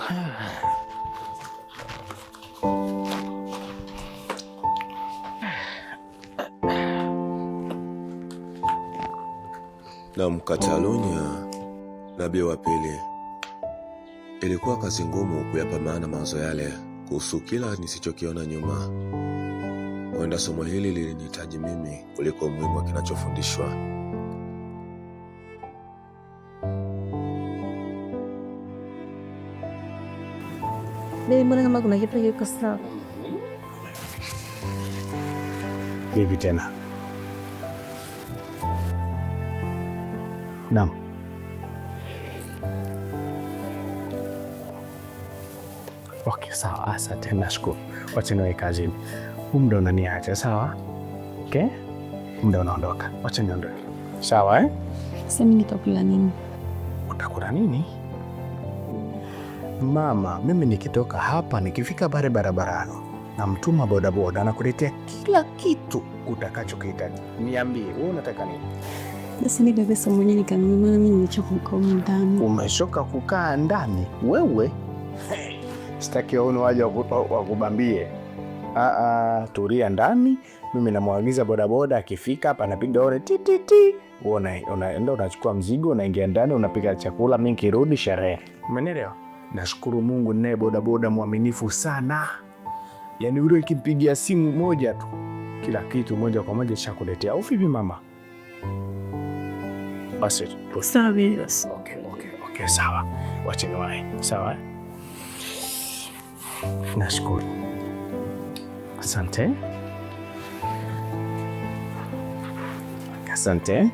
Na Mkatalunya, nabii wa pili. Ilikuwa kazi ngumu kuyapa maana mawazo yale kuhusu kila nisichokiona nyuma. Huenda somo hili lilinihitaji mimi kuliko umuhimu wa kinachofundishwa. Baby, mbona kama kuna kitu kiko sawa? Vipi tena? Naam. Okay, sawa. Asante, nashukuru. Wacha niwe kazini. Muda unaniacha, sawa? Okay? Muda unaondoka. Wacha niondoke. Sawa, eh? Sasa mimi nitakula nini? Utakula nini? Mama, mimi nikitoka hapa nikifika pale barabarani namtuma bodaboda na kuletea kila kitu utakachokihitaji. Niambie, wewe unataka nini? Basi ni bebe somo mwenyewe nikanunua, mimi nimechoka kukaa ndani. Umeshoka kukaa ndani? Wewe? Sitaki waone waje wakubambie. Tulia ndani. Mimi namwagiza bodaboda akifika hapa anapiga honi ti ti ti. Unaenda unachukua mzigo, unaingia ndani, unapika chakula, mimi kirudi sherehe. Umeelewa? Nashukuru Mungu naye bodaboda mwaminifu sana. Yaani yule ikimpigia simu moja tu kila kitu moja kwa moja chakuletea. Au vipi mama? Basi sawa. Okay, sawa. Wacha niwahi. Sawa? Nashukuru. Asante. Asante.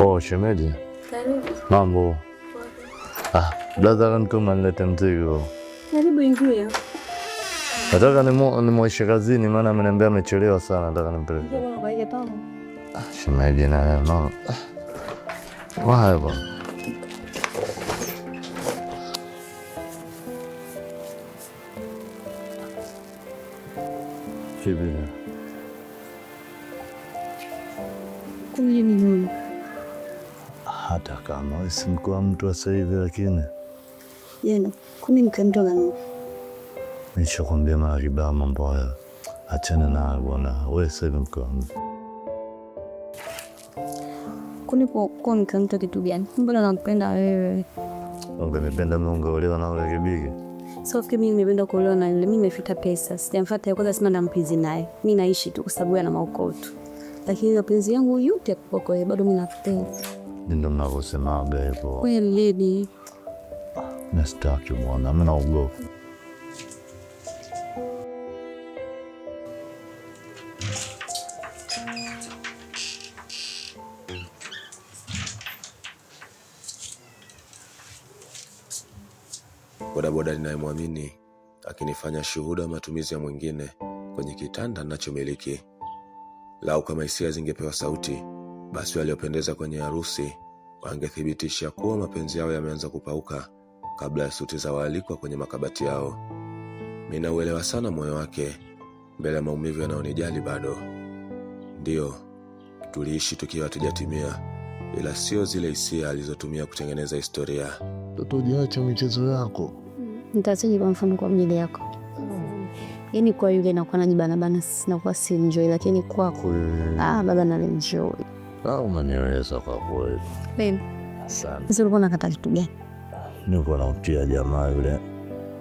Oh, shemeji. Karibu. Mambo. Brother kama nilete mzigo. Karibu ingia. Nataka nimwaishe kazini maana ameniambia amechelewa sana, nataka nimpeleke. Ndio bwana kaje tamu. Shemeji na mama. Wapi? Kibira. Kuni nini? Hata kama si mkuu mtu wa sasa hivi lakini. Yena, kuni mkendo gani? Nishakwambia mariba mambo haya. Achana na bwana. Wewe sasa hivi mkuu. Kuni kwa mkendo kitu gani? Mbona nakupenda wewe? Ungenipenda mimi ungeolewa na yule kibigi. So fikiri mimi nimependa kuolewa na yule, mimi nimefuta pesa. Sijamfuata kwanza, sina na mpenzi naye. Mimi naishi tu kwa sababu ana maokoto. Lakini mapenzi yangu yote kwako wewe bado mimi nakupenda. Ndio mnavyosema bebo. Kweli lady. Nastaki bwana, mimi naogopa. Bodaboda ninayemwamini akinifanya shuhuda wa matumizi ya mwingine kwenye kitanda ninachomiliki. Lau kama hisia zingepewa sauti, basi waliopendeza kwenye harusi wangethibitisha kuwa mapenzi yao yameanza kupauka kabla ya suti za waalikwa kwenye makabati yao. Mimi nauelewa sana moyo wake mbele ya maumivu yanayonijali bado. Ndio, tuliishi tukiwa hatujatimia, ila sio zile hisia alizotumia kutengeneza historia. Tutojiacha michezo yako. Nitasaje kwa mfano kwa ajili yako? Yaani kwa yule na kwa najibana sina kwa si enjoy, lakini kwako baba na enjoy. Umeniweza kwa kweli. Babe. Asante. Sasa ulikuwa unakata kitu gani? Niko nautia jamaa yule.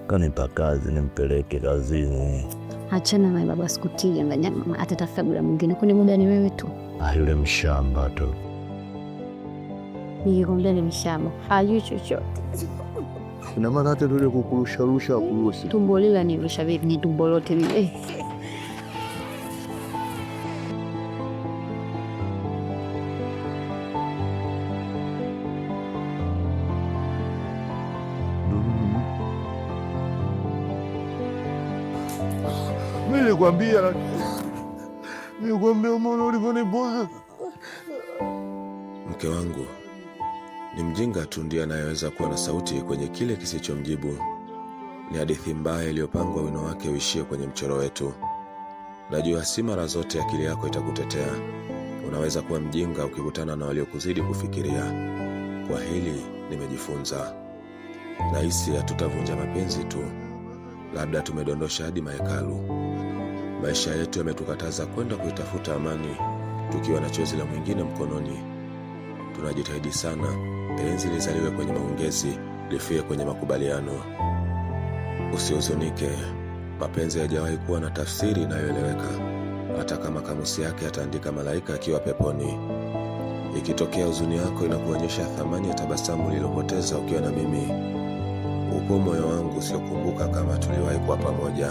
Kanipa kazi nimpeleke kazini. Achana na baba, sikutia nganya mama atatafuta muda mwingine. Kwani muda ni wewe tu. Yule mshamba tu. Nikikwambia ni mshamba. Hajui chochote. Ina maana hata yule kukurusha kurusi. Tumbo lile ni rusha vipi, ni tumbo lote lile. nimekwambia. Nimekwambia umeona ulivyonipoza. Mke wangu ni mjinga tu ndiye anayeweza kuwa na sauti kwenye kile kisichomjibu. Ni hadithi mbaya iliyopangwa wino wake uishie kwenye mchoro wetu. Najua si mara zote akili yako itakutetea. Unaweza kuwa mjinga ukikutana na waliokuzidi kufikiria. Kwa hili nimejifunza. Nahisi hatutavunja mapenzi tu, labda tumedondosha hadi mahekalu. Maisha yetu yametukataza kwenda kuitafuta amani tukiwa na chozi la mwingine mkononi. Tunajitahidi sana penzi lizaliwe kwenye maongezi, lifie kwenye makubaliano. Usihuzunike, mapenzi hayajawahi kuwa na tafsiri inayoeleweka, hata kama kamusi yake ataandika malaika akiwa peponi. Ikitokea huzuni yako inakuonyesha thamani ya tabasamu lililopoteza ukiwa na mimi, upo moyo wangu usiokumbuka kama tuliwahi kuwa pamoja.